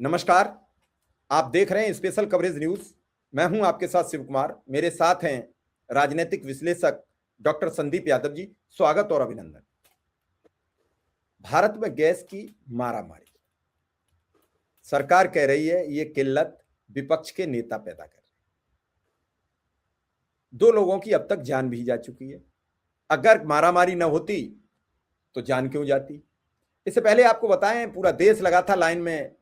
नमस्कार। आप देख रहे हैं स्पेशल कवरेज न्यूज। मैं हूं आपके साथ शिव कुमार। मेरे साथ हैं राजनीतिक विश्लेषक डॉक्टर संदीप यादव जी। स्वागत और अभिनंदन। भारत में गैस की मारामारी, सरकार कह रही है ये किल्लत विपक्ष के नेता पैदा कर रहे हैं। 2 लोगों की अब तक जान भी जा चुकी है। अगर मारामारी न होती तो जान क्यों जाती। इससे पहले आपको बताएं, पूरा देश लगा था लाइन में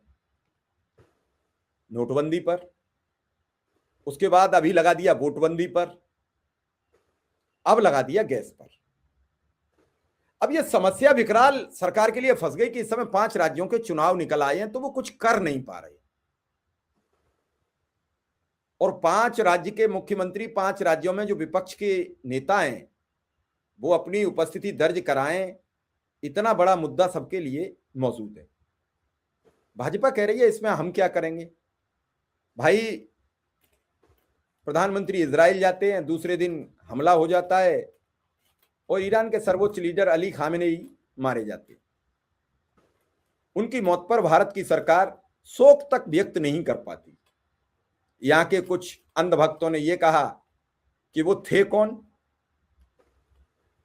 नोटबंदी पर, उसके बाद अभी लगा दिया वोटबंदी पर, अब लगा दिया गैस पर। अब यह समस्या विकराल सरकार के लिए फंस गई कि इस समय 5 राज्यों के चुनाव निकल आए हैं तो वो कुछ कर नहीं पा रहे। और 5 राज्य के मुख्यमंत्री, 5 राज्यों में जो विपक्ष के नेता हैं, वो अपनी उपस्थिति दर्ज कराएं, इतना बड़ा मुद्दा सबके लिए मौजूद है। भाजपा कह रही है इसमें हम क्या करेंगे भाई। प्रधानमंत्री इजराइल जाते हैं, दूसरे दिन हमला हो जाता है और ईरान के सर्वोच्च लीडर अली खामेनेई मारे जाते हैं। उनकी मौत पर भारत की सरकार शोक तक व्यक्त नहीं कर पाती। यहां के कुछ अंधभक्तों ने यह कहा कि वो थे कौन।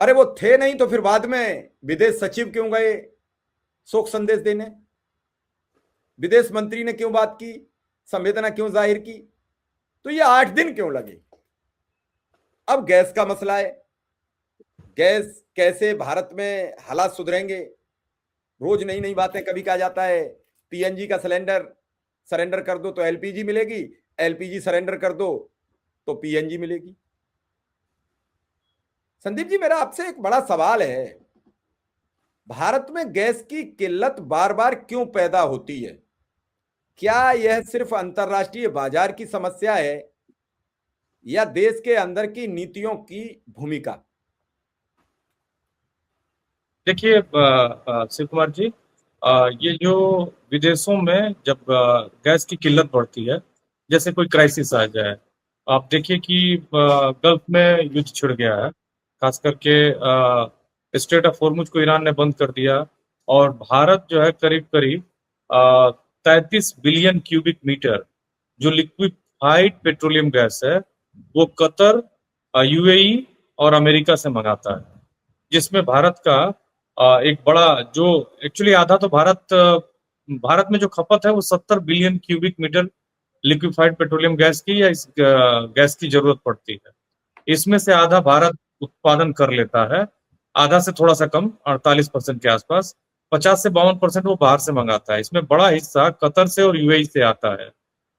अरे वो थे नहीं तो फिर बाद में विदेश सचिव क्यों गए शोक संदेश देने? विदेश मंत्री ने क्यों बात की, संवेदना क्यों जाहिर की? तो ये 8 दिन क्यों लगे? अब गैस का मसला है। गैस कैसे भारत में हालात सुधरेंगे? रोज नई नई बातें। कभी कहा जाता है पीएनजी का सिलेंडर सरेंडर कर दो तो एलपीजी मिलेगी, एलपीजी सरेंडर कर दो तो पीएनजी मिलेगी। संदीप जी, मेरा आपसे एक बड़ा सवाल है, भारत में गैस की किल्लत बार बार क्यों पैदा होती है? क्या यह सिर्फ अंतरराष्ट्रीय बाजार की समस्या है या देश के अंदर की नीतियों की भूमिका? देखिए शिव कुमार जी, ये जो विदेशों में जब गैस की किल्लत बढ़ती है, जैसे कोई क्राइसिस आ जाए, आप देखिए कि गल्फ में युद्ध छिड़ गया है, खास करके स्ट्रेट ऑफ होर्मुज को ईरान ने बंद कर दिया और भारत जो है करीब करीब 33 बिलियन क्यूबिक मीटर जो लिक्विफाइड पेट्रोलियम गैस है वो कतर, यूएई और अमेरिका से मंगाता है, जिसमें भारत का एक बड़ा जो एक्चुअली आधा तो भारत में जो खपत है वो 70 billion cubic metre liquefied petroleum gas की या इस गैस की जरूरत पड़ती है। इसमें से आधा भारत उत्पादन कर लेता है, आधा से थोड़ा सा कम 48% के आसपास, 50 से 52% वो बाहर से मंगाता है। इसमें बड़ा हिस्सा कतर से और यूएई से आता है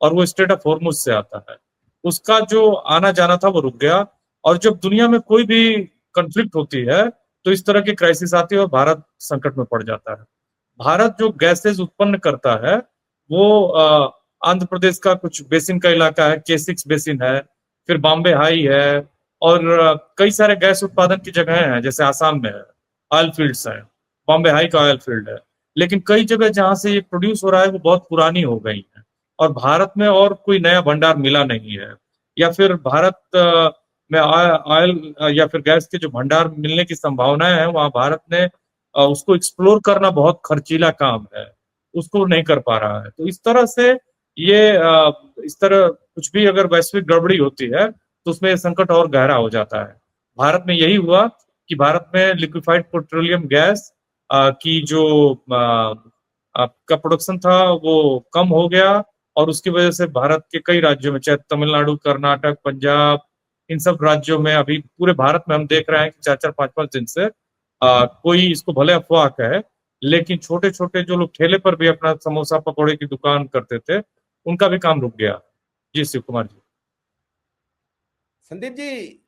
और वो स्ट्रेट ऑफ होर्मुज से आता है। उसका जो आना जाना था वो रुक गया। और जब दुनिया में कोई भी कंफ्लिक्ट होती है तो इस तरह की क्राइसिस आती है और भारत संकट में पड़ जाता है। भारत जो गैसेज उत्पन्न करता है वो आंध्र प्रदेश का कुछ बेसिन का इलाका है, K6 बेसिन है, फिर बॉम्बे हाई है और कई सारे गैस उत्पादन की जगहें हैं, जैसे आसाम में है, ऑयल फील्ड्स हैं, बॉम्बे हाई का ऑयल फील्ड है। लेकिन कई जगह जहां से ये प्रोड्यूस हो रहा है वो बहुत पुरानी हो गई है और भारत में और कोई नया भंडार मिला नहीं है, या फिर भारत में ऑयल या फिर गैस के जो भंडार मिलने की संभावनाएं हैं वहां भारत ने उसको एक्सप्लोर करना बहुत खर्चीला काम है, उसको नहीं कर पा रहा है। तो इस तरह से ये इस तरह कुछ भी अगर वैश्विक गड़बड़ी होती है तो उसमें ये संकट और गहरा हो जाता है। भारत में यही हुआ कि भारत में लिक्विफाइड पेट्रोलियम गैस की जो का प्रोडक्शन था वो कम हो गया और उसकी वजह से भारत के कई राज्यों में, चाहे तमिलनाडु, कर्नाटक, पंजाब, इन सब राज्यों में अभी पूरे भारत में हम देख रहे हैं कि 4-4, 5-5 दिन से कोई इसको भले अफवाह कहे, लेकिन छोटे छोटे जो लोग ठेले पर भी अपना समोसा पकौड़े की दुकान करते थे उनका भी काम रुक गया। जी शिव कुमार जी। संदीप जी,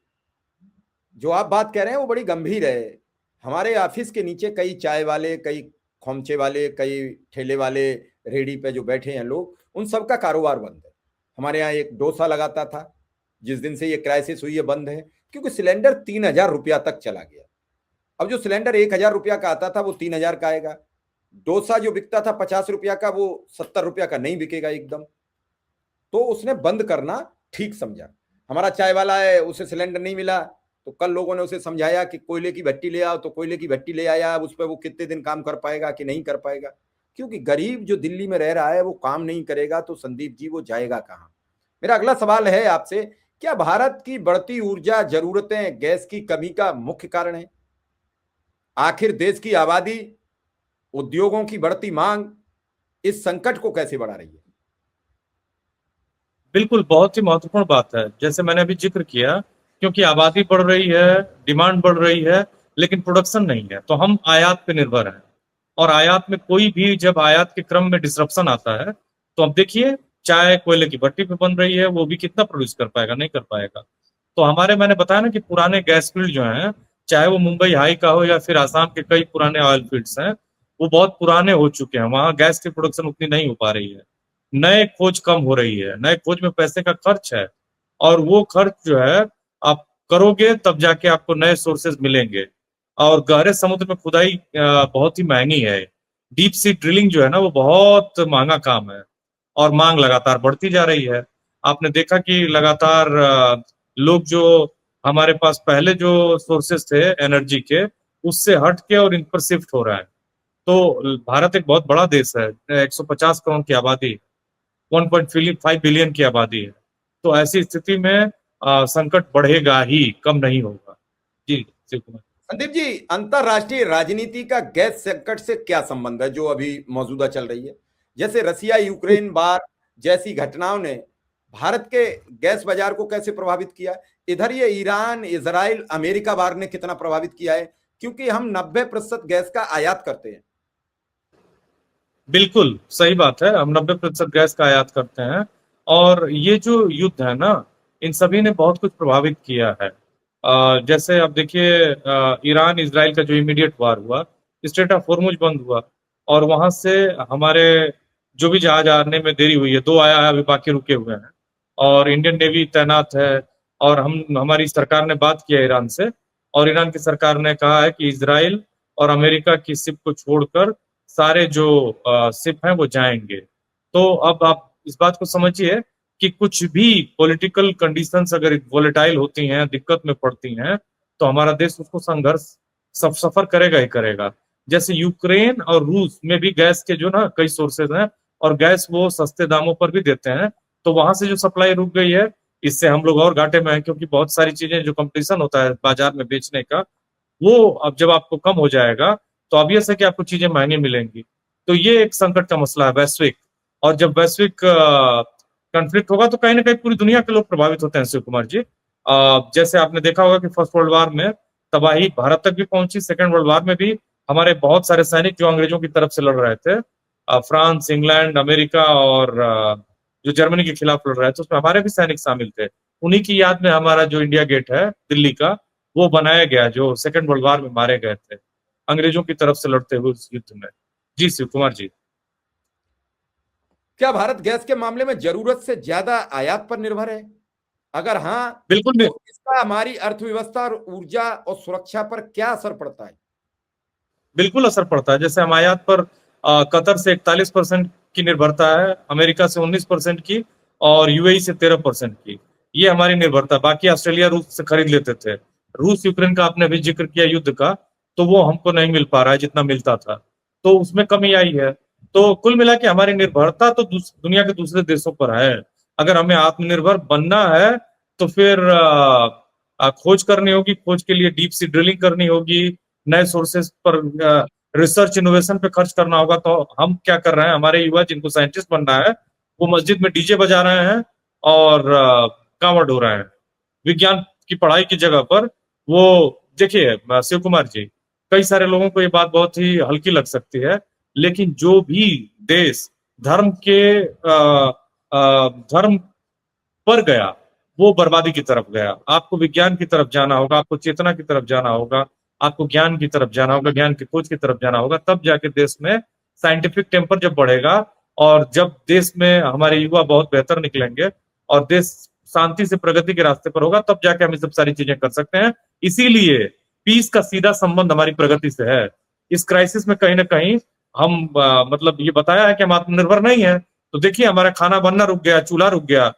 जो आप बात कह रहे हैं वो बड़ी गंभीर है। हमारे ऑफिस के नीचे कई चाय वाले, कई खोमचे वाले, कई ठेले वाले, रेहड़ी पे जो बैठे हैं लोग, उन सबका कारोबार बंद है। हमारे यहाँ एक डोसा लगाता था, जिस दिन से ये क्राइसिस हुई है बंद है, क्योंकि सिलेंडर 3,000 रुपया तक चला गया। अब जो सिलेंडर 1,000 रुपया का आता था वो 3,000 का आएगा। डोसा जो बिकता था 50 रुपया का, वो 70 रुपया का नहीं बिकेगा एकदम। तो उसने बंद करना ठीक समझा। हमारा चाय वाला है, उसे सिलेंडर नहीं मिला तो कल लोगों ने उसे समझाया कि कोयले की भट्टी ले आओ, तो कोयले की भट्टी ले आया। अब उस पर वो कितने दिन काम कर पाएगा कि नहीं कर पाएगा, क्योंकि गरीब जो दिल्ली में रह रहा है वो काम नहीं करेगा तो संदीप जी वो जाएगा कहाँ। मेरा अगला सवाल है आपसे, क्या भारत की बढ़ती ऊर्जा जरूरतें गैस की कमी का मुख्य कारण है? आखिर देश की आबादी, उद्योगों की बढ़ती मांग इस संकट को कैसे बढ़ा रही है? बिल्कुल, बहुत ही महत्वपूर्ण बात है। जैसे मैंने अभी जिक्र किया, क्योंकि आबादी बढ़ रही है, डिमांड बढ़ रही है, लेकिन प्रोडक्शन नहीं है, तो हम आयात पे निर्भर हैं। और आयात में कोई भी जब आयात के क्रम में डिसरप्शन आता है, तो अब देखिए चाय कोयले की भट्टी पे बन रही है, वो भी कितना प्रोड्यूस कर पाएगा? नहीं कर पाएगा। तो मैंने बताया ना कि पुराने गैस फील्ड जो हैं, चाहे वो मुंबई हाई का हो या फिर आसाम के कई पुराने ऑयल फील्ड्स हैं, वो बहुत पुराने हो चुके हैं। वहां गैस की प्रोडक्शन उतनी नहीं हो पा रही है। नए खोज कम हो रही है, नए खोज में पैसे का खर्च है, और वो खर्च जो है आप करोगे तब जाके आपको नए सोर्सेज मिलेंगे। और गहरे समुद्र में खुदाई बहुत ही महंगी है। डीप सी ड्रिलिंग जो है ना वो बहुत महंगा काम है, और मांग लगातार बढ़ती जा रही है। आपने देखा कि लगातार लोग जो हमारे पास पहले जो सोर्सेस थे एनर्जी के, उससे हट के और इन पर शिफ्ट हो रहा है। तो भारत एक बहुत बड़ा देश है, 150 करोड़ की आबादी, 1.5 बिलियन की आबादी है। तो ऐसी स्थिति में संकट बढ़ेगा ही, कम नहीं होगा। जी शिव कुमार। संदीप जी, अंतरराष्ट्रीय राजनीति का गैस संकट से क्या संबंध है जो अभी मौजूदा चल रही है? जैसे रसिया यूक्रेन वार जैसी घटनाओं ने भारत के गैस बाजार को कैसे प्रभावित किया? इधर ये ईरान, इजराइल, अमेरिका वार ने कितना प्रभावित किया है, क्योंकि हम 90% गैस का आयात करते हैं। बिल्कुल सही बात है, हम 90% गैस का आयात करते हैं। और ये जो युद्ध है ना, इन सभी ने बहुत कुछ प्रभावित किया है। जैसे अब देखिए, ईरान इजराइल का जो इमीडिएट वार हुआ, स्ट्रेट ऑफ हॉर्मुज बंद हुआ, और वहां से हमारे जो भी जहाज आने में देरी हुई है, 2 आया है, अभी बाकी रुके हुए हैं, और इंडियन नेवी तैनात है। और हमारी सरकार ने बात किया ईरान से, और ईरान की सरकार ने कहा है कि इजराइल और अमेरिका की शिप को छोड़कर सारे जो शिप हैं वो जाएंगे। तो अब आप इस बात को समझिए कि कुछ भी पॉलिटिकल कंडीशंस अगर वोलेटाइल होती हैं, दिक्कत में पड़ती हैं, तो हमारा देश उसको संघर्ष सब सफर करेगा ही करेगा। जैसे यूक्रेन और रूस में भी गैस के जो ना कई सोर्सेज हैं, और गैस वो सस्ते दामों पर भी देते हैं, तो वहां से जो सप्लाई रुक गई है, इससे हम लोग और घाटे में हैं, क्योंकि बहुत सारी चीजें जो कंपटीशन होता है बाजार में बेचने का, वो अब जब आपको कम हो जाएगा तो ऑब्वियस है कि आपको चीजें महंगी मिलेंगी। तो ये एक संकट का मसला है वैश्विक। और जब वैश्विक कॉन्फ्लिक्ट होगा तो कहीं ना कहीं पूरी दुनिया के लोग प्रभावित होते हैं शिव कुमार जी। जैसे आपने देखा होगा कि फर्स्ट वर्ल्ड वार में तबाही भारत तक भी पहुंची, सेकेंड वर्ल्ड वार में भी हमारे बहुत सारे सैनिक जो अंग्रेजों की तरफ से लड़ रहे थे, फ्रांस, इंग्लैंड, अमेरिका और जो जर्मनी के खिलाफ लड़ रहे थे, उसमें हमारे भी सैनिक शामिल थे। उन्हीं की याद में हमारा जो इंडिया गेट है दिल्ली का, वो बनाया गया, जो सेकेंड वर्ल्ड वार में मारे गए थे अंग्रेजों की तरफ से लड़ते हुए उस युद्ध में। जी शिव कुमार जी। क्या भारत गैस के मामले में जरूरत से ज्यादा आयात पर निर्भर है? अगर हाँ, बिल्कुल तो इसका हमारी अर्थव्यवस्था और ऊर्जा और सुरक्षा पर क्या असर पड़ता है? बिल्कुल असर पड़ता है। जैसे हम आयात पर कतर से 41% की निर्भरता है, अमेरिका से 19% की, और यूएई से 13% की। ये हमारी निर्भरता। बाकी ऑस्ट्रेलिया रूस से खरीद लेते थे। रूस यूक्रेन का आपने अभी जिक्र किया युद्ध का, तो वो हमको नहीं मिल पा रहा है जितना मिलता था, तो उसमें कमी आई है। तो कुल मिला के हमारी निर्भरता तो दुनिया के दूसरे देशों पर है। अगर हमें आत्मनिर्भर बनना है तो फिर खोज करनी होगी, खोज के लिए डीप सी ड्रिलिंग करनी होगी, नए सोर्सेस पर रिसर्च इनोवेशन पे खर्च करना होगा। तो हम क्या कर रहे हैं, हमारे युवा जिनको साइंटिस्ट बनना है, वो मस्जिद में डीजे बजा रहे हैं और कांवड़ हो रहे हैं। विज्ञान की पढ़ाई की जगह पर वो, देखिए शिव कुमार जी, कई सारे लोगों को ये बात बहुत ही हल्की लग सकती है, लेकिन जो भी देश धर्म के धर्म पर गया, वो बर्बादी की तरफ गया। आपको विज्ञान की तरफ जाना होगा, आपको चेतना की तरफ जाना होगा, आपको ज्ञान की तरफ जाना होगा, ज्ञान की खोज की तरफ जाना होगा, तब जाके देश में साइंटिफिक टेम्पर जब बढ़ेगा, और जब देश में हमारे युवा बहुत बेहतर निकलेंगे और देश शांति से प्रगति के रास्ते पर होगा, तब जाके हम ये सब सारी चीजें कर सकते हैं। इसीलिए पीस का सीधा संबंध हमारी प्रगति से है। इस क्राइसिस में कहीं ना कहीं हम मतलब ये बताया है कि हम आत्मनिर्भर नहीं है, तो देखिए हमारा खाना बनना रुक गया, चूल्हा रुक गया।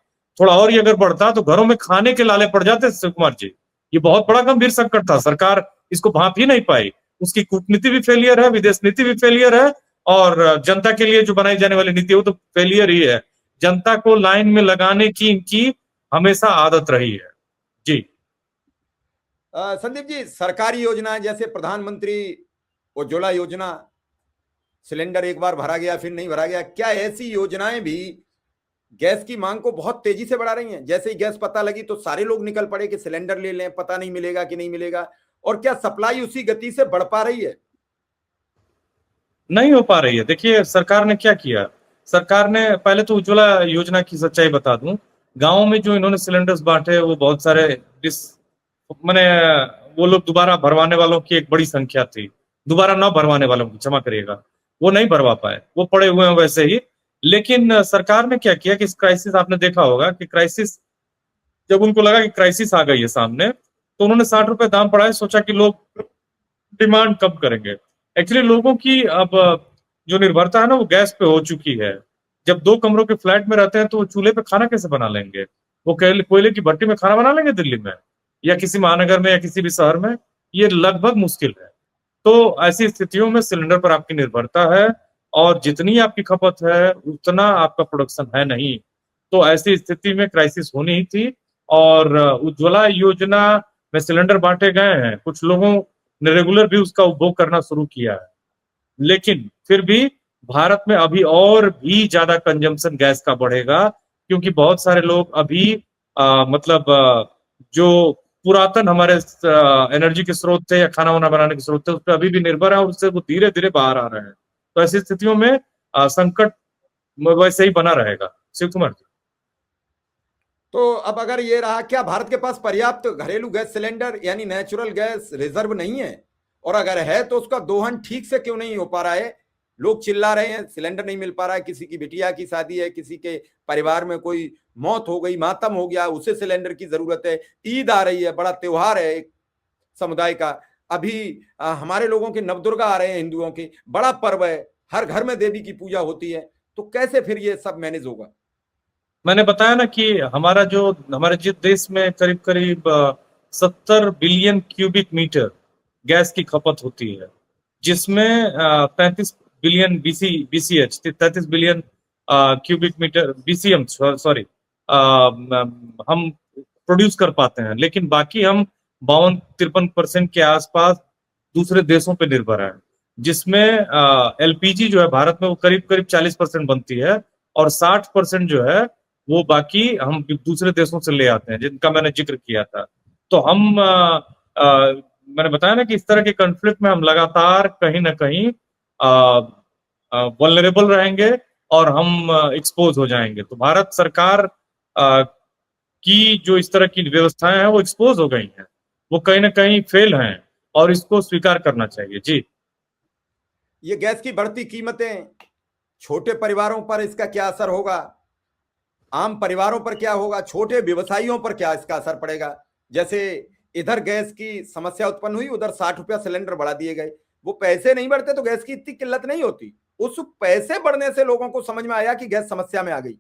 थोड़ा और ही अगर बढ़ता तो घरों में खाने के लाले पड़ जाते शिव कुमार जी। ये बहुत बड़ा गंभीर संकट था, सरकार इसको भांप ही नहीं पाई। उसकी कूटनीति भी फेलियर है, विदेश नीति भी फेलियर है, और जनता के लिए जो बनाई जाने वाली नीति है वो तो फेलियर ही है। जनता को लाइन में लगाने की इनकी हमेशा आदत रही है। जी। संदीप जी, सरकारी योजनाएं जैसे प्रधानमंत्री उज्ज्वला योजना, सिलेंडर एक बार भरा गया फिर नहीं भरा गया, क्या ऐसी योजनाएं भी गैस की मांग को बहुत तेजी से बढ़ा रही हैं? जैसे ही गैस पता लगी तो सारे लोग निकल पड़े कि सिलेंडर ले लें, पता नहीं मिलेगा कि नहीं मिलेगा, और क्या सप्लाई उसी गति से बढ़ पा रही है? नहीं हो पा रही है। देखिए सरकार ने क्या किया, सरकार ने पहले तो उज्ज्वला योजना की सच्चाई बता दूं, गांव में जो इन्होंने सिलेंडर्स बांटे वो बहुत सारे मैंने वो लोग दोबारा भरवाने वालों की एक बड़ी संख्या थी, दोबारा न भरवाने वालों की, क्षमा करिएगा, वो नहीं भरवा पाए, वो पड़े हुए हैं वैसे ही। लेकिन सरकार ने क्या किया कि इस क्राइसिस, आपने देखा होगा कि क्राइसिस, जब उनको लगा कि क्राइसिस आ गई है सामने, तो उन्होंने 60 रुपए दाम बढ़ाए, सोचा कि लोग डिमांड कम करेंगे। एक्चुअली लोगों की अब जो निर्भरता है ना वो गैस पे हो चुकी है। जब 2 कमरों के फ्लैट में रहते हैं तो वो चूल्हे पे खाना कैसे बना लेंगे? वो कोयले की भट्टी में खाना बना लेंगे दिल्ली में या किसी महानगर में या किसी भी शहर में? ये लगभग मुश्किल है। तो ऐसी स्थितियों में सिलेंडर पर आपकी निर्भरता है और जितनी आपकी खपत है उतना आपका प्रोडक्शन है नहीं। तो ऐसी स्थिति में क्राइसिस होनी ही थी और उज्ज्वला योजना में सिलेंडर बांटे गए हैं, कुछ लोगों ने रेगुलर भी उसका उपभोग करना शुरू किया है, लेकिन फिर भी भारत में अभी और भी ज्यादा कंजम्पशन गैस का बढ़ेगा, क्योंकि बहुत सारे लोग अभी मतलब जो पुरातन हमारे एनर्जी के स्रोत थे या खाना वाना बनाने के स्रोत थे उस पर अभी भी निर्भर है और उससे वो धीरे धीरे बाहर आ रहे हैं। तो ऐसी स्थितियों में संकट वैसे ही बना रहेगा। शिव कुमार जी। तो अब अगर ये रहा, क्या भारत के पास पर्याप्त घरेलू गैस सिलेंडर यानी नेचुरल गैस रिजर्व नहीं है? और अगर है तो उसका दोहन ठीक से क्यों नहीं हो पा रहा है? लोग चिल्ला रहे हैं सिलेंडर नहीं मिल पा रहा है, किसी की बिटिया की शादी है, किसी के परिवार में कोई मौत हो गई, मातम हो गया, उसे सिलेंडर की जरूरत है, ईद आ रही है, बड़ा त्योहार है एक समुदाय का, अभी हमारे लोगों के नवदुर्गा आ रहे हैं, हिंदुओं के बड़ा पर्व है, हर घर में देवी की पूजा होती है, तो कैसे फिर ये सब मैनेज होगा? मैंने बताया ना कि हमारे जिस देश में करीब करीब 70 बिलियन क्यूबिक मीटर गैस की खपत होती है, जिसमें 35 billion BCH, 33 billion cubic metre BCM, sorry, हम प्रोड्यूस कर पाते हैं, लेकिन बाकी हम 52-53% के आसपास दूसरे देशों पे निर्भर है, जिसमें एलपीजी जो है भारत में वो करीब करीब 40% बनती है और 60% जो है वो बाकी हम दूसरे देशों से ले आते हैं, जिनका मैंने जिक्र किया था। तो हम मैंने बताया ना कि इस तरह के कॉन्फ्लिक्ट में हम लगातार कहीं ना कहीं वल्नरेबल रहेंगे और हम एक्सपोज हो जाएंगे। तो भारत सरकार की जो इस तरह की व्यवस्थाएं हैं वो एक्सपोज हो गई हैं, वो कहीं ना कहीं फेल हैं और इसको स्वीकार करना चाहिए। जी। ये गैस की बढ़ती कीमतें छोटे परिवारों पर इसका क्या असर होगा? आम परिवारों पर क्या होगा? छोटे व्यवसायियों पर क्या इसका असर पड़ेगा? जैसे इधर गैस की समस्या उत्पन्न हुई, उधर 60 रुपया सिलेंडर बढ़ा दिए गए, वो पैसे नहीं बढ़ते तो गैस की इतनी किल्लत नहीं होती, उस पैसे बढ़ने से लोगों को समझ में आया कि गैस समस्या में आ गई।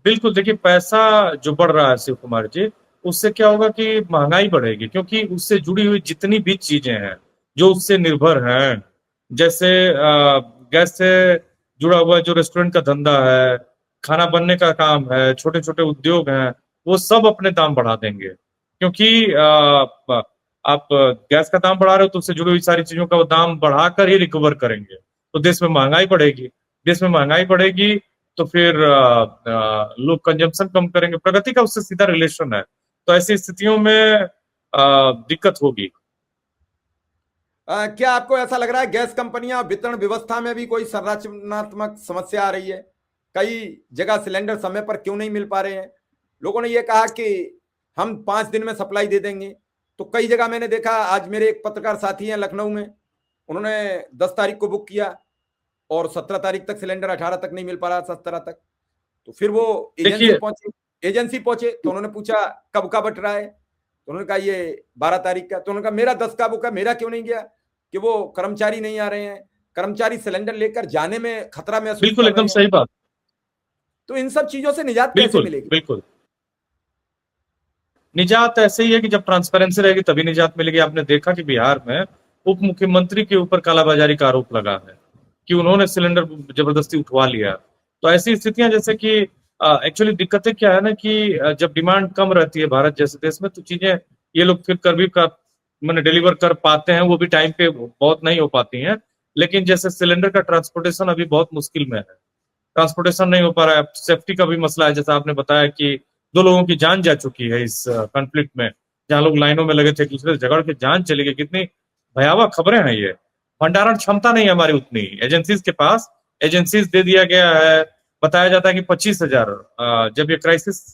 बिल्कुल, देखिए पैसा जो बढ़ रहा है शिव कुमार जी, उससे क्या होगा कि महंगाई बढ़ेगी, क्योंकि उससे जुड़ी हुई जितनी भी चीजें हैं जो उससे निर्भर हैं, जैसे गैस से जुड़ा हुआ जो रेस्टोरेंट का धंधा है, खाना बनने का काम है, छोटे छोटे उद्योग हैं, वो सब अपने दाम बढ़ा देंगे, क्योंकि आप गैस का दाम बढ़ा रहे हो तो उससे जुड़ी हुई सारी चीजों का वो दाम बढ़ाकर ही रिकवर करेंगे। तो देश में महंगाई बढ़ेगी, देश में महंगाई बढ़ेगी तो फिर लोग कंजम्पशन कम करेंगे, प्रगति का उससे सीधा रिलेशन है। तो ऐसी स्थितियों में दिक्कत होगी। क्या आपको ऐसा लग रहा है गैस कंपनियां वितरण व्यवस्था में भी कोई संरचनात्मक समस्या आ रही है? कई जगह सिलेंडर समय पर क्यों नहीं मिल पा रहे हैं? लोगों ने यह कहा कि हम 5 दिन में सप्लाई दे देंगे, तो कई जगह मैंने देखा, आज मेरे एक पत्रकार साथी हैं लखनऊ में, उन्होंने 10 तारीख को बुक किया और 17 तारीख तक सिलेंडर, 18 तक नहीं मिल पा रहा, 17 तक। तो फिर वो देखिए एजेंसी पहुंचे तो उन्होंने पूछा कब का बट रहा है, तो उन्होंने कहा ये 12 तारीख का। तो उन्होंने कहा मेरा 10 का बुक है, मेरा क्यों नहीं गया? कि वो कर्मचारी नहीं आ रहे हैं, कर्मचारी सिलेंडर लेकर जाने में खतरा महसूस बिल्कुल, कर एकदम रहे हैं। सही बात। तो इन सब चीजों से निजात कैसे बिल्कुल मिलेगी? बिल्कुल, निजात ऐसे ही है कि जब ट्रांसपेरेंसी रहेगी तभी निजात मिलेगी। आपने देखा कि बिहार में उप मुख्यमंत्री के ऊपर कालाबाजारी का आरोप लगा है कि उन्होंने सिलेंडर जबरदस्ती उठवा लिया। तो ऐसी स्थितियां जैसे कि एक्चुअली दिक्कतें क्या है ना कि जब डिमांड कम रहती है भारत जैसे देश में, तो चीजें ये लोग फिर कर भी कर मैंने डिलीवर कर पाते हैं, वो भी टाइम पे बहुत नहीं हो पाती हैं। लेकिन जैसे सिलेंडर का ट्रांसपोर्टेशन अभी बहुत मुश्किल में है, ट्रांसपोर्टेशन नहीं हो पा रहा है, सेफ्टी का भी मसला है। जैसा आपने बताया कि 2 लोगों की जान जा चुकी है इस कॉन्फ्लिक्ट में, जहां लोग लाइनों में लगे थे, एक दूसरे से झगड़ के जान चली गई। कितनी भयावह खबरें हैं ये। भंडारण क्षमता नहीं है हमारी उतनी एजेंसीज के पास। एजेंसीज दे दिया गया है, बताया जाता है कि 25,000, जब ये क्राइसिस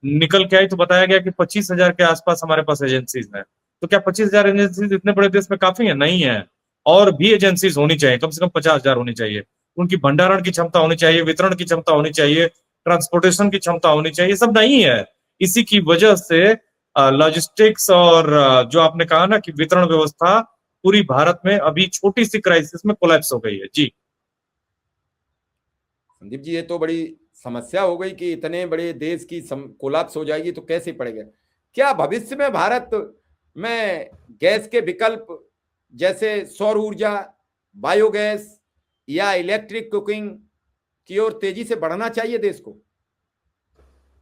निकल के आई तो बताया गया कि 25,000 के आसपास हमारे पास एजेंसीज हैं। तो क्या 25,000 एजेंसीज इतने बड़े देश में काफी है? नहीं है। और भी एजेंसीज होनी चाहिए, कम से कम 50,000 होनी चाहिए। उनकी भंडारण की क्षमता होनी चाहिए, वितरण की क्षमता होनी चाहिए, ट्रांसपोर्टेशन की क्षमता होनी चाहिए, सब नहीं है। इसी की वजह से लॉजिस्टिक्स और जो आपने कहा ना कि वितरण व्यवस्था पूरी भारत में अभी छोटी सी क्राइसिस में कोलैप्स हो गई है। जी संदीप जी, ये तो बड़ी समस्या हो गई कि इतने बड़े देश की कोलैप्स हो जाएगी तो कैसे पड़ेगा। क्या भविष्य में भारत में गैस के विकल्प जैसे सौर ऊर्जा, बायोगैस या इलेक्ट्रिक कुकिंग की ओर तेजी से बढ़ना चाहिए देश को?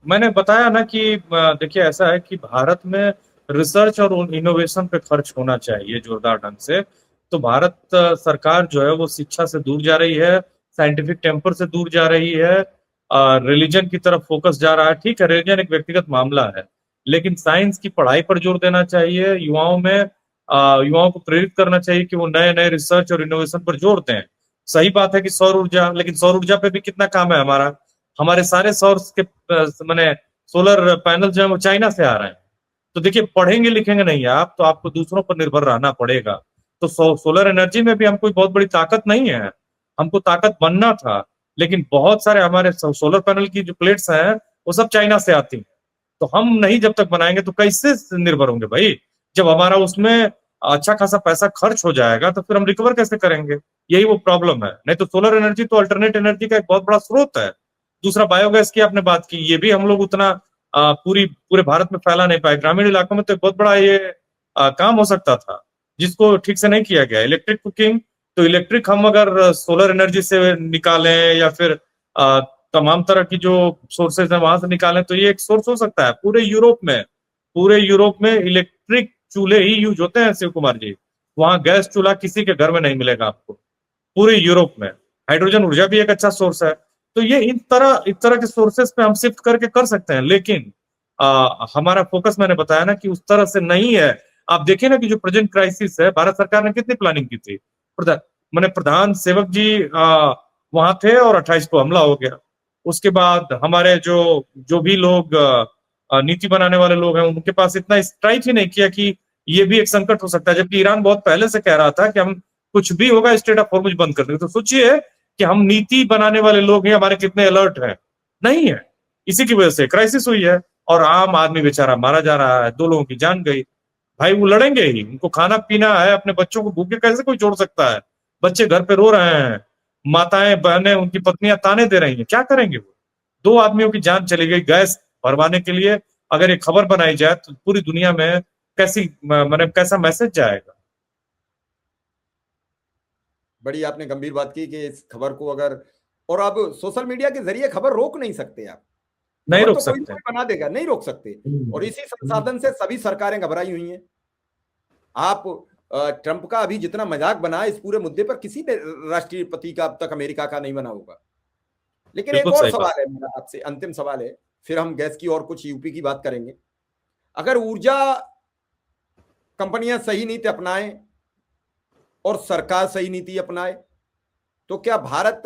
मैंने बताया ना कि देखिए ऐसा है कि भारत में रिसर्च और इनोवेशन पे खर्च होना चाहिए जोरदार ढंग से। तो भारत सरकार जो है वो शिक्षा से दूर जा रही है, साइंटिफिक टेम्पर से दूर जा रही है, रिलीजन की तरफ फोकस जा रहा है। ठीक है, रिलीजन एक व्यक्तिगत मामला है, लेकिन साइंस की पढ़ाई पर जोर देना चाहिए। युवाओं को प्रेरित करना चाहिए कि वो नए नए रिसर्च और इनोवेशन पर जोर दें। सही बात है कि सौर ऊर्जा, लेकिन सौर ऊर्जा पे भी कितना काम है हमारा। हमारे सारे सोर्स के मैंने सोलर पैनल जो है वो चाइना से आ रहे हैं। तो देखिए, पढ़ेंगे लिखेंगे नहीं आप तो आपको दूसरों पर निर्भर रहना पड़ेगा। तो सोलर एनर्जी में भी हम कोई बहुत बड़ी ताकत नहीं है, हमको ताकत बनना था। लेकिन बहुत सारे हमारे सोलर पैनल की जो प्लेट्स हैं वो सब चाइना से आती हैं। तो हम नहीं जब तक बनाएंगे तो कैसे निर्भर होंगे भाई? जब हमारा उसमें अच्छा खासा पैसा खर्च हो जाएगा तो फिर हम रिकवर कैसे करेंगे? यही वो प्रॉब्लम है। नहीं तो सोलर एनर्जी तो अल्टरनेट एनर्जी का एक बहुत बड़ा स्रोत है। दूसरा, बायोगैस की आपने बात की, ये भी हम लोग उतना पूरे भारत में फैला नहीं पाए। ग्रामीण इलाकों में तो एक बहुत बड़ा ये काम हो सकता था, जिसको ठीक से नहीं किया गया। इलेक्ट्रिक कुकिंग, तो इलेक्ट्रिक हम अगर सोलर एनर्जी से निकालें या फिर तमाम तरह की जो सोर्सेज है वहां से निकालें तो ये एक सोर्स हो सकता है। पूरे यूरोप में इलेक्ट्रिक चूल्हे ही यूज होते हैं शिव कुमार जी। वहां गैस चूल्हा किसी के घर में नहीं मिलेगा आपको पूरे यूरोप में। हाइड्रोजन ऊर्जा भी एक अच्छा सोर्स है। तो ये इस तरह के सोर्सेस पे हम शिफ्ट करके कर सकते हैं, लेकिन हमारा फोकस मैंने बताया ना कि उस तरह से नहीं है। आप देखिए ना कि जो प्रेजेंट क्राइसिस है, भारत सरकार ने कितनी प्लानिंग की थी। मैंने प्रधान सेवक जी वहां थे और 28 को हमला हो गया। उसके बाद हमारे जो जो भी लोग नीति बनाने वाले लोग हैं, उनके पास इतना स्ट्राइक ही नहीं किया कि ये भी एक संकट हो सकता है। जबकि ईरान बहुत पहले से कह रहा था कि हम कुछ भी होगा स्ट्रेट ऑफ हॉर्मुज बंद कर देंगे। तो सोचिए कि हम नीति बनाने वाले लोग हैं, हमारे कितने अलर्ट हैं। नहीं है, इसी की वजह से क्राइसिस हुई है और आम आदमी बेचारा मारा जा रहा है। 2 लोगों की जान गई। भाई वो लड़ेंगे ही, उनको खाना पीना है, अपने बच्चों को भूखे कैसे कोई छोड़ सकता है? बच्चे घर पे रो रहे हैं, माताएं बहनें उनकी पत्नियां ताने दे रही हैं, क्या करेंगे वो? 2 आदमियों की जान चली गई गैस भरवाने के लिए। अगर ये खबर बनाई जाए तो पूरी दुनिया में कैसा मैसेज जाएगा? बड़ी आपने गंभीर बात की कि इस खबर को अगर, और अब सोशल मीडिया के जरिए खबर रोक नहीं सकते आप। नहीं खबर रोक तो कोई सकते। कोई बना देगा, नहीं रोक सकते। और इसी संसाधन से सभी सरकारें घबराई हुई हैं। आप ट्रंप का अभी जितना मजाक बना इस पूरे मुद्दे पर, किसी राष्ट्रपति का अब तक अमेरिका का नहीं बना होगा। लेकिन एक बिल्कुल और सही बात। सवाल है मेरा आपसे, अंतिम सवाल है, फिर हम गैस की और कुछ यूपी की बात करेंगे। अगर ऊर्जा कंपनियां सही नीति अपनाएं और सरकार सही नीति अपनाए तो क्या भारत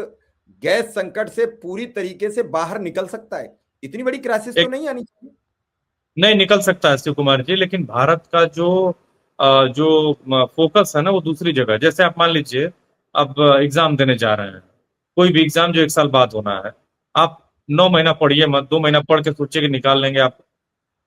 गैस संकट से पूरी तरीके से बाहर निकल सकता है? इतनी बड़ी क्राइसिस तो नहीं आनी चाहिए। नहीं निकल सकता है शिव कुमार जी, लेकिन भारत का जो फोकस है ना वो दूसरी जगह। जैसे आप मान लीजिए अब एग्जाम देने जा रहे हैं, कोई भी एग्जाम जो 1 साल बाद होना है, आप 9 महीना पढ़िए मत, 2 महीना पढ़ के सोचिए कि निकाल लेंगे आप,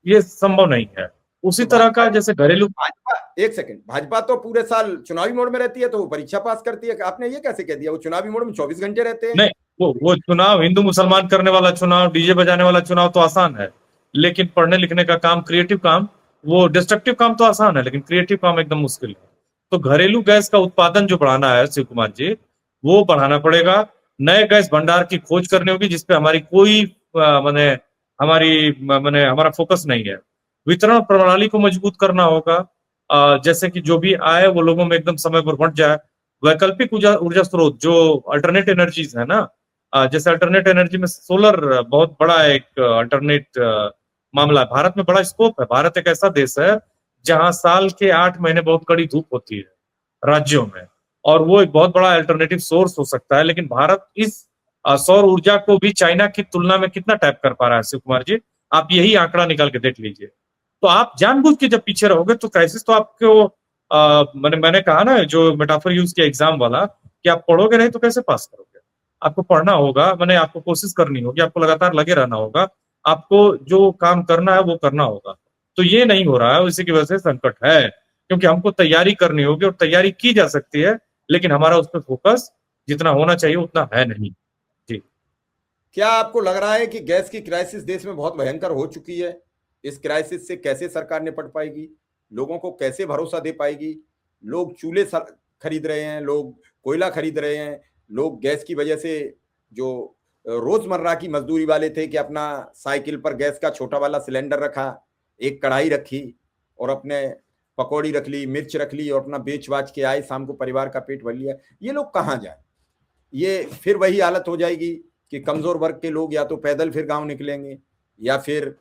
ये संभव नहीं है। उसी तो तरह का भाजपा जैसे घरेलू। भाजपा एक सेकंड, भाजपा तो पूरे साल चुनावी मोड में रहती है तो वो परीक्षा पास करती है। आपने ये कैसे कह दिया? वो चुनावी मोड में 24 घंटे रहते हैं। नहीं, वो चुनाव हिंदू मुसलमान करने वाला चुनाव, डीजे बजाने वाला चुनाव तो आसान है, लेकिन पढ़ने लिखने का काम, क्रिएटिव काम, वो डिस्ट्रक्टिव काम तो आसान है, लेकिन क्रिएटिव काम एकदम मुश्किल है। तो घरेलू गैस का उत्पादन जो बढ़ाना है शिव कुमार जी, वो बढ़ाना पड़ेगा। नए गैस भंडार की खोज करनी होगी जिसपे हमारी कोई माने हमारा फोकस नहीं है। वितरण प्रणाली को मजबूत करना होगा, जैसे कि जो भी आए वो लोगों में एकदम समय पर बंट जाए। वैकल्पिक ऊर्जा ऊर्जा स्रोत जो अल्टरनेट एनर्जीज है ना, जैसे अल्टरनेट एनर्जी में सोलर बहुत बड़ा एक अल्टरनेट मामला है। भारत में बड़ा स्कोप है। भारत एक ऐसा देश है जहां साल के 8 महीने बहुत कड़ी धूप होती है राज्यों में, और वो एक बहुत बड़ा अल्टरनेटिव सोर्स हो सकता है। लेकिन भारत इस सौर ऊर्जा को भी चाइना की तुलना में कितना टैप कर पा रहा है शिव कुमार जी, आप यही आंकड़ा निकाल के देख लीजिए। तो आप जानबूझ के जब पीछे रहोगे तो क्राइसिस तो आपको मैंने कहा ना, जो मेटाफर यूज किया एग्जाम वाला, कि आप पढ़ोगे नहीं तो कैसे पास करोगे। आपको पढ़ना होगा, मैंने आपको कोशिश करनी होगी, आपको लगातार लगे रहना होगा, आपको जो काम करना है वो करना होगा। तो ये नहीं हो रहा है, इसी की वजह से संकट है, क्योंकि हमको तैयारी करनी होगी और तैयारी की जा सकती है, लेकिन हमारा उस पर फोकस जितना होना चाहिए उतना है नहीं। जी। क्या आपको लग रहा है कि गैस की क्राइसिस देश में बहुत भयंकर हो चुकी है? इस क्राइसिस से कैसे सरकार निपट पाएगी? लोगों को कैसे भरोसा दे पाएगी? लोग चूल्हे खरीद रहे हैं, लोग कोयला खरीद रहे हैं, लोग गैस की वजह से जो रोजमर्रा की मजदूरी वाले थे कि अपना साइकिल पर गैस का छोटा वाला सिलेंडर रखा, एक कढ़ाई रखी और अपने पकौड़ी रख ली, मिर्च रख ली और अपना बेच बाच के आए, शाम को परिवार का पेट भर लिया। ये लोग कहाँ जाए? ये फिर वही हालत हो जाएगी कि कमजोर वर्ग के लोग या तो पैदल फिर गांव निकलेंगे या फिर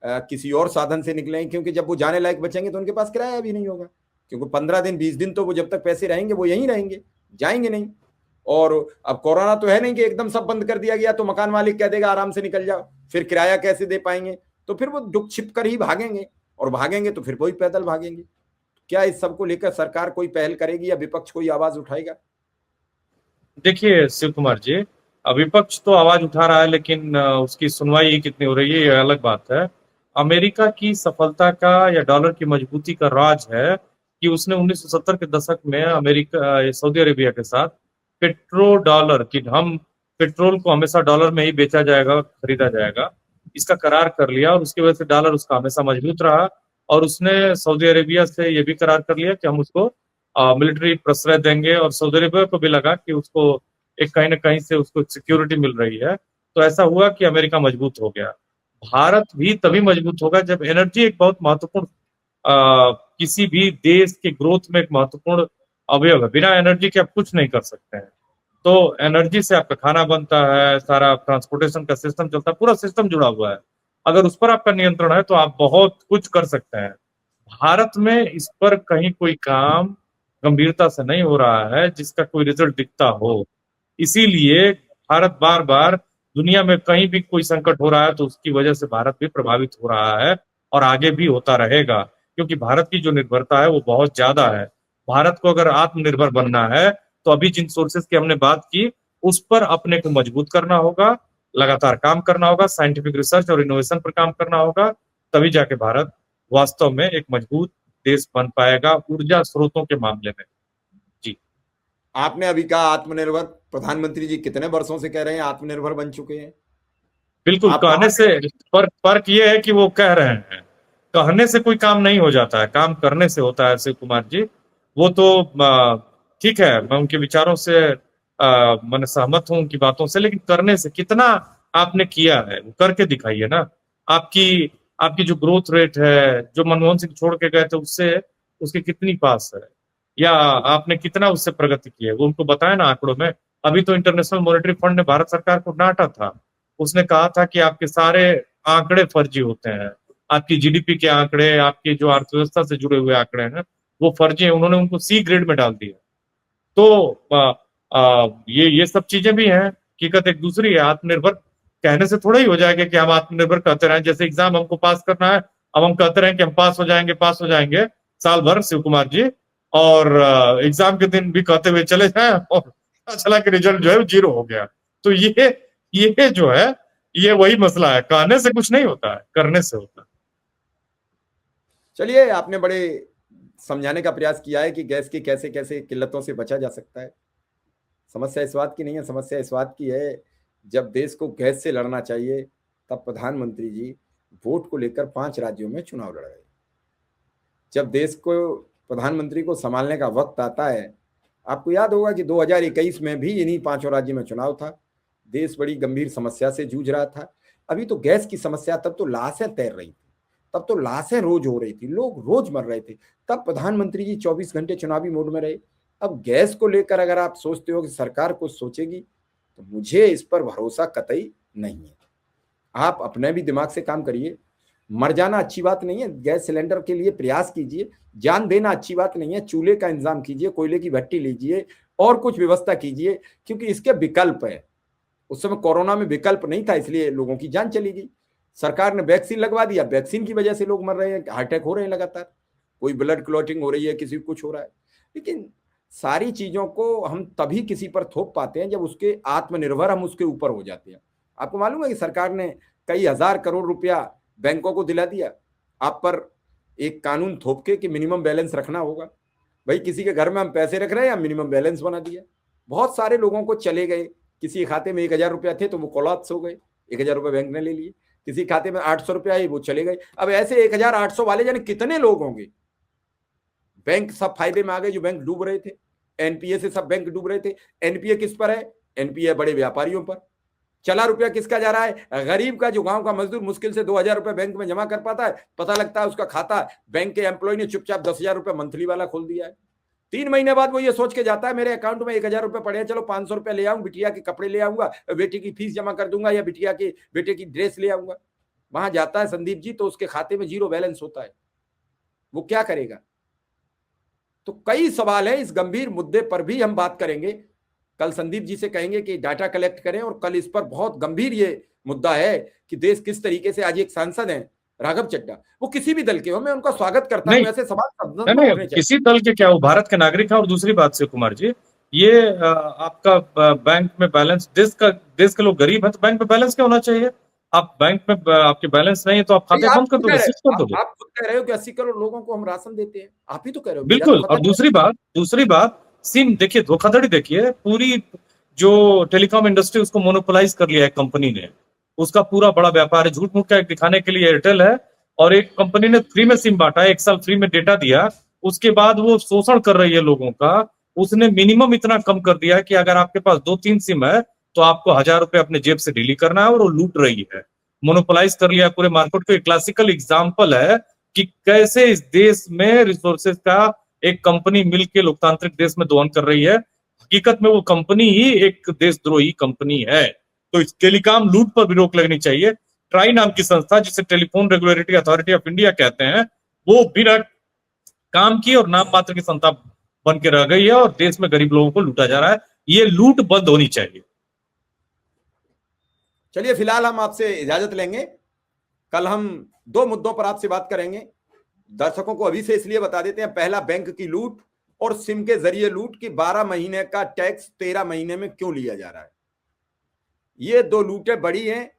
किसी और साधन से निकलेंगे, क्योंकि जब वो जाने लायक बचेंगे तो उनके पास किराया भी नहीं होगा, क्योंकि 15 दिन 20 दिन तो वो जब तक पैसे रहेंगे वो यहीं रहेंगे, जाएंगे नहीं। और अब कोरोना तो है नहीं कि एकदम सब बंद कर दिया गया तो मकान मालिक कह देगा आराम से निकल जाओ, फिर किराया कैसे दे पाएंगे? तो फिर वो दुख छिप कर ही भागेंगे, और भागेंगे तो फिर कोई पैदल भागेंगे। क्या इस सब को लेकर सरकार कोई पहल करेगी या विपक्ष कोई आवाज उठाएगा? देखिए शिव कुमार जी, विपक्ष तो आवाज उठा रहा है, लेकिन उसकी सुनवाई कितनी हो रही है ये अलग बात है। अमेरिका की सफलता का या डॉलर की मजबूती का राज है कि उसने 1970 के दशक में अमेरिका सऊदी अरेबिया के साथ पेट्रो डॉलर की, हम पेट्रोल को हमेशा डॉलर में ही बेचा जाएगा, खरीदा जाएगा, इसका करार कर लिया, और उसकी वजह से डॉलर उसका हमेशा मजबूत रहा। और उसने सऊदी अरेबिया से ये भी करार कर लिया कि हम उसको मिलिट्री प्रश्रय देंगे, और सऊदी अरेबिया को भी लगा कि उसको एक कहीं ना कहीं से उसको सिक्योरिटी मिल रही है। तो ऐसा हुआ कि अमेरिका मजबूत हो गया। भारत भी तभी मजबूत होगा जब एनर्जी एक बहुत महत्वपूर्ण किसी भी देश के ग्रोथ में एक महत्वपूर्ण अवयव है। बिना एनर्जी के आप कुछ नहीं कर सकते हैं। तो एनर्जी से आपका खाना बनता है, सारा ट्रांसपोर्टेशन का सिस्टम चलता है, पूरा सिस्टम जुड़ा हुआ है। अगर उस पर आपका नियंत्रण है तो आप बहुत कुछ कर सकते हैं। भारत में इस पर कहीं कोई काम गंभीरता से नहीं हो रहा है जिसका कोई रिजल्ट दिखता हो। इसीलिए भारत बार बार दुनिया में कहीं भी कोई संकट हो रहा है तो उसकी वजह से भारत भी प्रभावित हो रहा है, और आगे भी होता रहेगा, क्योंकि भारत की जो निर्भरता है वो बहुत ज्यादा है। भारत को अगर आत्मनिर्भर बनना है तो अभी जिन सोर्सेज की हमने बात की उस पर अपने को मजबूत करना होगा, लगातार काम करना होगा, साइंटिफिक रिसर्च और इनोवेशन पर काम करना होगा, तभी जाके भारत वास्तव में एक मजबूत देश बन पाएगा ऊर्जा स्रोतों के मामले में। जी। आपने अभी कहा आत्मनिर्भर, प्रधानमंत्री जी कितने वर्षों से कह रहे हैं आत्मनिर्भर बन चुके हैं। बिल्कुल, आप कहने कहां से फर्क ये है कि वो कह रहे हैं, कहने से कोई काम नहीं हो जाता है, काम करने से होता है शिव कुमार जी। वो तो ठीक है, मैं उनके विचारों से मैं सहमत हूं उनकी बातों से, लेकिन करने से कितना आपने किया है वो करके दिखाइए ना। आपकी आपकी जो ग्रोथ रेट है, जो मनमोहन सिंह छोड़ के गए थे उससे उसके कितनी पास है, या आपने कितना उससे प्रगति की है वो उनको बताया ना आंकड़ों में। अभी तो इंटरनेशनल मॉनेटरी फंड ने भारत सरकार को डांटा था। उसने कहा था कि आपके सारे आंकड़े फर्जी होते हैं, आपकी जीडीपी के आंकड़े, आपकी जो अर्थव्यवस्था से जुड़े हुए आंकड़े हैं वो फर्जी हैं। उन्होंने उनको सी ग्रेड में डाल दिया। तो ये सब चीजें भी हैं। हकीकत एक दूसरी है। आत्मनिर्भर कहने से थोड़ा ही हो जाएगा कि हम आत्मनिर्भर कहते रहें, जैसे एग्जाम हमको पास करना है, अब हम कहते रहें कि हम पास हो जाएंगे साल भर शिव कुमार जी, और एग्जाम के दिन भी कहते हुए चले जाएं और पता चला कि रिजल्ट जो है जीरो हो गया। तो ये जो है ये वही मसला है, कहने से कुछ नहीं होता है, करने से होता है। चलिए, आपने बड़े समझाने का प्रयास किया है कि गैस की कैसे कैसे किल्लतों से बचा जा सकता है। समस्या इस बात की नहीं है, समस्या इस बात की है जब देश को गैस से लड़ना चाहिए तब प्रधानमंत्री जी वोट को लेकर 5 राज्यों में चुनाव लड़ गए। जब देश को प्रधानमंत्री को संभालने का वक्त आता है। आपको याद होगा कि 2021 में भी इन्हीं 5 राज्यों में चुनाव था, देश बड़ी गंभीर समस्या से जूझ रहा था। अभी तो गैस की समस्या, तब तो लाशें तैर रही थी, तब तो लाशें रोज हो रही थी, लोग रोज मर रहे थे, तब प्रधानमंत्री जी 24 घंटे चुनावी मोड में रहे। अब गैस को लेकर अगर आप सोचते हो कि सरकार कुछ सोचेगी, तो मुझे इस पर भरोसा कतई नहीं है। आप अपने भी दिमाग से काम करिए। मर जाना अच्छी बात नहीं है, गैस सिलेंडर के लिए प्रयास कीजिए। जान देना अच्छी बात नहीं है, चूल्हे का इंतजाम कीजिए, कोयले की भट्टी लीजिए और कुछ व्यवस्था कीजिए, क्योंकि इसके विकल्प है। उस समय कोरोना में विकल्प नहीं था, इसलिए लोगों की जान चली गई। सरकार ने वैक्सीन लगवा दिया, वैक्सीन की वजह से लोग मर रहे हैं, हार्ट अटैक हो रहे हैं लगातार, कोई ब्लड क्लॉटिंग हो रही है, किसी को कुछ हो रहा है। लेकिन सारी चीजों को हम तभी किसी पर थोप पाते हैं जब उसके आत्मनिर्भर हम उसके ऊपर हो जाते हैं। आपको मालूम है कि सरकार ने कई हजार करोड़ रुपया बैंकों को दिला दिया। आप पर एक कानून थोप के कि मिनिमम बैलेंस रखना होगा। भाई किसी के घर में हम पैसे रख रहे हैं, मिनिमम बैलेंस बना दिया। बहुत सारे लोगों को चले गए, किसी खाते में 1000 रुपया थे तो वो कोलैप्स हो गए, 1000 रुपये बैंक ने ले लिए। किसी खाते में 800 रुपया है, वो चले गए। अब ऐसे 1800 वाले जाने कितने लोग होंगे। बैंक सब फायदे में आ गए, जो बैंक डूब रहे थे। एनपीए से सब बैंक डूब रहे थे। एनपीए किस पर है? एनपीए बड़े व्यापारियों पर। चला रुपया किसका जा रहा है? गरीब का, जो गांव का मजदूर मुश्किल से 2000 रुपए बैंक में जमा कर पाता है, पता लगता है उसका खाता बैंक के एम्प्लॉय ने चुपचाप 10,000 रुपए मंथली वाला खोल दिया है। 3 महीने बाद वो ये सोच के जाता है मेरे अकाउंट में 1000 रुपए पड़े हैं, चलो 500 रुपए ले आऊं, बिटिया के कपड़े ले आऊंगा, बेटी की फीस जमा कर दूंगा, या बिटिया के बेटे की ड्रेस ले आऊंगा। वहां जाता है संदीप जी, तो उसके खाते में 0 बैलेंस होता है। वो क्या करेगा? तो कई सवाल है, इस गंभीर मुद्दे पर भी हम बात करेंगे। कल संदीप जी से कहेंगे कि डाटा कलेक्ट करें, और कल इस पर बहुत गंभीर ये मुद्दा है कि देश किस तरीके से, आज एक सांसद हैं राघव चड्ढा, वो किसी भी दल के हो, मैं उनका स्वागत करता हूं, ऐसे सवाल नहीं, किसी दल के क्या, वो भारत के नागरिक है। और दूसरी बात शिव कुमार जी, ये आपका बैंक में बैलेंस, देश के लोग गरीब है तो बैंक में बैलेंस क्या होना चाहिए? आप बैंक में आपके बैलेंस नहीं है तो आप खाते बंद कर दोगे, सीज कर दोगे। आप खुद कह रहे हो कि 80 करोड़ लोगों को हम राशन देते हैं, आप ही तो कह रहे हो। बिल्कुल। और दूसरी बात सिम देखिए, धोखाधड़ी देखिए, पूरी जो टेलीकॉम इंडस्ट्री उसको मोनोपोलाइज कर लिया है कंपनी ने। उसका पूरा बड़ा व्यापार है, झूठ मूठ का दिखाने के लिए एयरटेल है, और एक कंपनी ने फ्री में सिम बांटा, 1 साल फ्री में डेटा दिया, उसके बाद वो शोषण कर रही है लोगों का। उसने मिनिमम इतना कम कर दिया कि अगर आपके पास 2-3 सिम है तो आपको 1000 रुपए अपने जेब से डिलीट करना है, और वो लूट रही है, मोनोपोलाइज कर लिया पूरे मार्केट को। एक क्लासिकल एग्जाम्पल है कि कैसे इस देश में रिसोर्सेज का एक कंपनी मिलकर लोकतांत्रिक देश में दोहन कर रही है। हकीकत में वो कंपनी ही एक देशद्रोही कंपनी है। तो इस टेलीकॉम लूट पर भी रोक लगनी चाहिए। ट्राई नाम की संस्था, जिसे telephone regulatory authority of India कहते हैं, वो बिना काम किए और नाम मात्र की संस्था बन के रह गई है, और देश में गरीब लोगों को लूटा जा रहा है। ये लूट बंद होनी चाहिए। चलिए फिलहाल हम आपसे इजाजत लेंगे। कल हम 2 मुद्दों पर आपसे बात करेंगे। दर्शकों को अभी से इसलिए बता देते हैं, पहला बैंक की लूट और सिम के जरिए लूट की 12 महीने का टैक्स 13 महीने में क्यों लिया जा रहा है। ये 2 लूटें बड़ी हैं,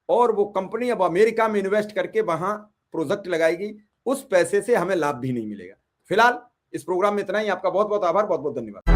और वो कंपनी अब अमेरिका में इन्वेस्ट करके वहां प्रोजेक्ट लगाएगी, उस पैसे से हमें लाभ भी नहीं मिलेगा। फिलहाल इस प्रोग्राम में इतना ही। आपका बहुत बहुत आभार, बहुत बहुत धन्यवाद।